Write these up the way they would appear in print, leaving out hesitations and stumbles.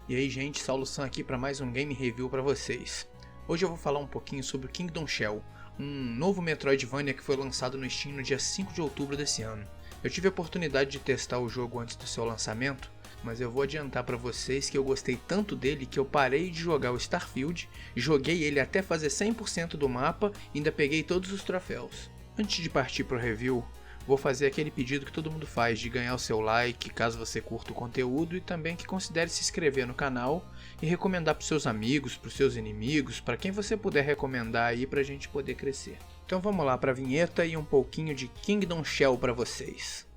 E aí gente, Saulo San aqui para mais um Game Review para vocês. Hoje eu vou falar um pouquinho sobre o Kingdom Shell, um novo Metroidvania que foi lançado no Steam no dia 5 de outubro desse ano. Eu tive a oportunidade de testar o jogo antes do seu lançamento, mas eu vou adiantar para vocês que eu gostei tanto dele que eu parei de jogar o Starfield, joguei ele até fazer 100% do mapa e ainda peguei todos os troféus. Antes de partir para o review, vou fazer aquele pedido que todo mundo faz de ganhar o seu like caso você curta o conteúdo e também que considere se inscrever no canal e recomendar para os seus amigos, para os seus inimigos, para quem você puder recomendar aí para a gente poder crescer. Então vamos lá para a vinheta e um pouquinho de Kingdom Shell para vocês.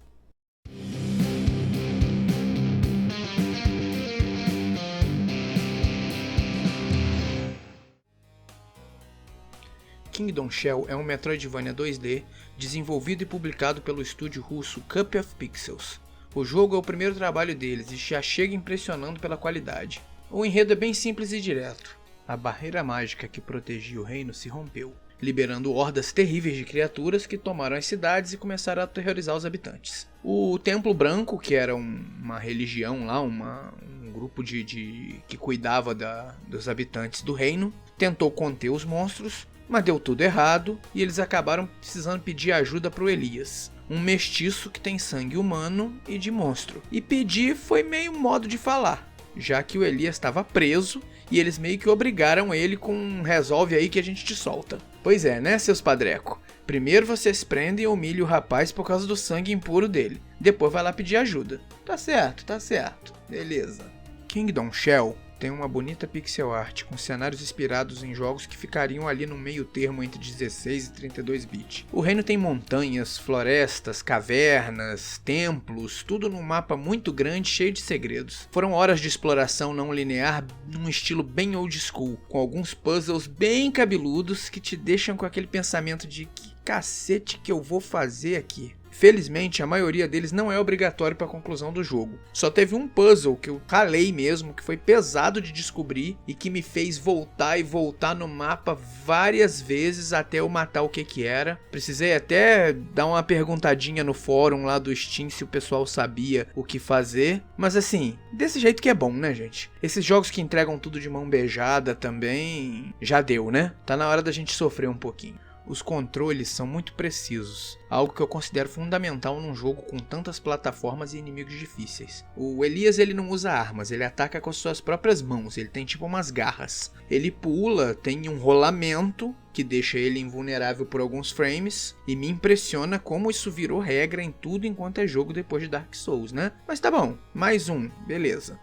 Kingdom Shell é um Metroidvania 2D desenvolvido e publicado pelo estúdio russo Cup of Pixels. O jogo é o primeiro trabalho deles e já chega impressionando pela qualidade. O enredo é bem simples e direto. A barreira mágica que protegia o reino se rompeu, liberando hordas terríveis de criaturas que tomaram as cidades e começaram a aterrorizar os habitantes. O Templo Branco, que era uma religião lá, um grupo que cuidava dos habitantes do reino, tentou conter os monstros, mas deu tudo errado e eles acabaram precisando pedir ajuda para o Elias, um mestiço que tem sangue humano e de monstro. E pedir foi meio modo de falar, já que o Elias estava preso e eles meio que obrigaram ele com um resolve aí que a gente te solta. Pois é, né, seus padreco? Primeiro vocês prendem e humilham o rapaz por causa do sangue impuro dele, depois vai lá pedir ajuda. Tá certo, beleza. Kingdom Shell tem uma bonita pixel art com cenários inspirados em jogos que ficariam ali no meio termo entre 16 e 32 bits. O reino tem montanhas, florestas, cavernas, templos, tudo num mapa muito grande cheio de segredos. Foram horas de exploração não linear num estilo bem old school, com alguns puzzles bem cabeludos que te deixam com aquele pensamento de que cacete que eu vou fazer aqui? Felizmente, a maioria deles não é obrigatório para a conclusão do jogo. Só teve um puzzle que eu ralei mesmo, que foi pesado de descobrir e que me fez voltar e voltar no mapa várias vezes até eu matar o que era. Precisei até dar uma perguntadinha no fórum lá do Steam se o pessoal sabia o que fazer. Mas assim, desse jeito que é bom, né, gente? Esses jogos que entregam tudo de mão beijada também já deu, né? Tá na hora da gente sofrer um pouquinho. Os controles são muito precisos, algo que eu considero fundamental num jogo com tantas plataformas e inimigos difíceis. O Elias ele não usa armas, ele ataca com as suas próprias mãos, ele tem tipo umas garras. Ele pula, tem um rolamento que deixa ele invulnerável por alguns frames, e me impressiona como isso virou regra em tudo enquanto é jogo depois de Dark Souls, né? Mas tá bom, mais um, beleza.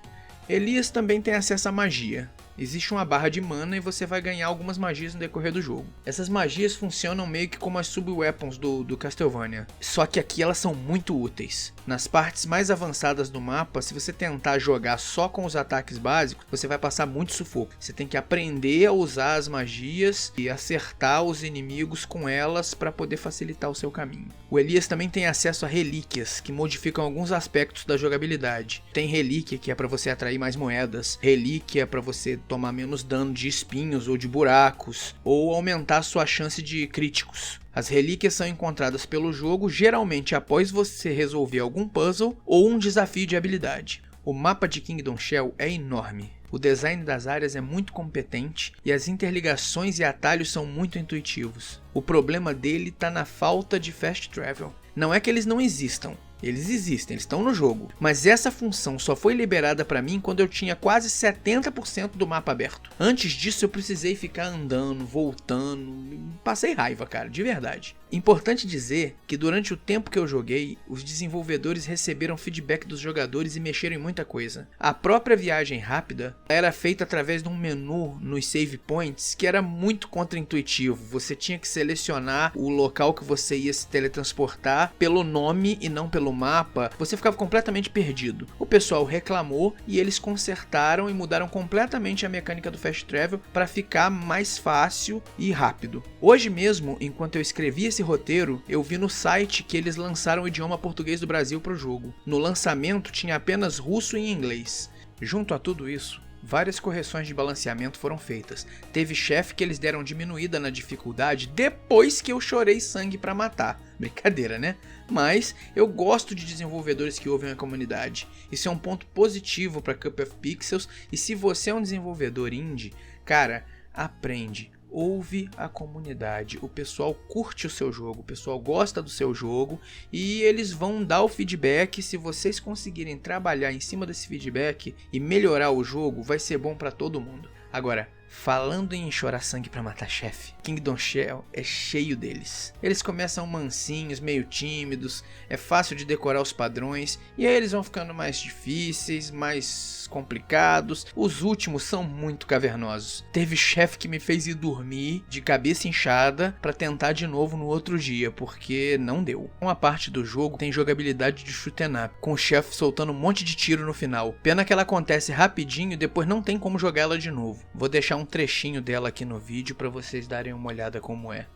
Elias também tem acesso à magia. Existe uma barra de mana e você vai ganhar algumas magias no decorrer do jogo. Essas magias funcionam meio que como as sub-weapons do Castlevania, só que aqui elas são muito úteis. Nas partes mais avançadas do mapa, se você tentar jogar só com os ataques básicos, você vai passar muito sufoco. Você tem que aprender a usar as magias e acertar os inimigos com elas para poder facilitar o seu caminho. O Elias também tem acesso a relíquias, que modificam alguns aspectos da jogabilidade. Tem relíquia que é para você atrair mais moedas, relíquia para você tomar menos dano de espinhos ou de buracos, ou aumentar sua chance de críticos. As relíquias são encontradas pelo jogo geralmente após você resolver algum puzzle ou um desafio de habilidade. O mapa de Kingdom Shell é enorme. O design das áreas é muito competente e as interligações e atalhos são muito intuitivos. O problema dele está na falta de fast travel. Não é que eles não existam. Eles existem, eles estão no jogo, mas essa função só foi liberada para mim quando eu tinha quase 70% do mapa aberto. Antes disso eu precisei ficar andando, voltando, passei raiva, cara, de verdade. Importante dizer que durante o tempo que eu joguei, os desenvolvedores receberam feedback dos jogadores e mexeram em muita coisa. A própria viagem rápida era feita através de um menu nos save points que era muito contraintuitivo. Você tinha que selecionar o local que você ia se teletransportar pelo nome e não pelo mapa. Você ficava completamente perdido. O pessoal reclamou e eles consertaram e mudaram completamente a mecânica do fast travel para ficar mais fácil e rápido. Hoje mesmo, enquanto eu escrevia esse roteiro, eu vi no site que eles lançaram o idioma português do Brasil para o jogo. No lançamento tinha apenas russo e inglês. Junto a tudo isso, Várias correções de balanceamento foram feitas. Teve chefe que eles deram diminuída na dificuldade depois que eu chorei sangue pra matar. Brincadeira, né? Mas eu gosto de desenvolvedores que ouvem a comunidade. Isso é um ponto positivo para Cup of Pixels, e se você é um desenvolvedor indie, cara, aprende. Ouve a comunidade, o pessoal curte o seu jogo, o pessoal gosta do seu jogo e eles vão dar o feedback. Se vocês conseguirem trabalhar em cima desse feedback e melhorar o jogo, vai ser bom para todo mundo. Agora, falando em chorar sangue pra matar chefe, Kingdom Shell é cheio deles. Eles começam mansinhos, meio tímidos, é fácil de decorar os padrões, e aí eles vão ficando mais difíceis, mais complicados. Os últimos são muito cavernosos. Teve chefe que me fez ir dormir de cabeça inchada pra tentar de novo no outro dia, porque não deu. Uma parte do jogo tem jogabilidade de shoot 'em up, com o chefe soltando um monte de tiro no final. Pena que ela acontece rapidinho e depois não tem como jogar ela de novo. Vou deixar um trechinho dela aqui no vídeo para vocês darem uma olhada como é.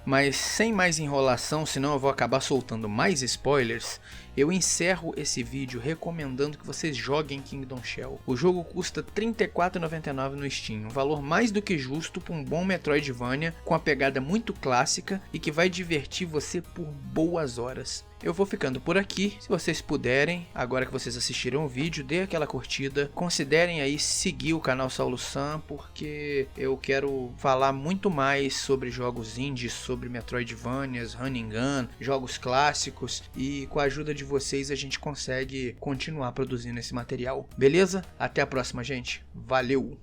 Mas sem mais enrolação, senão eu vou acabar soltando mais spoilers, eu encerro esse vídeo recomendando que vocês joguem Kingdom Shell. O jogo custa R$ 34,99 no Steam, um valor mais do que justo para um bom Metroidvania com a pegada muito clássica e que vai divertir você por boas horas. Eu vou ficando por aqui. Se vocês puderem, agora que vocês assistiram o vídeo, dê aquela curtida. Considerem aí seguir o canal Saulo Sam, porque eu quero falar muito mais sobre jogos indies, sobre Metroidvanias, Run and Gun, jogos clássicos, e com a ajuda de vocês a gente consegue continuar produzindo esse material. Beleza? Até a próxima, gente. Valeu!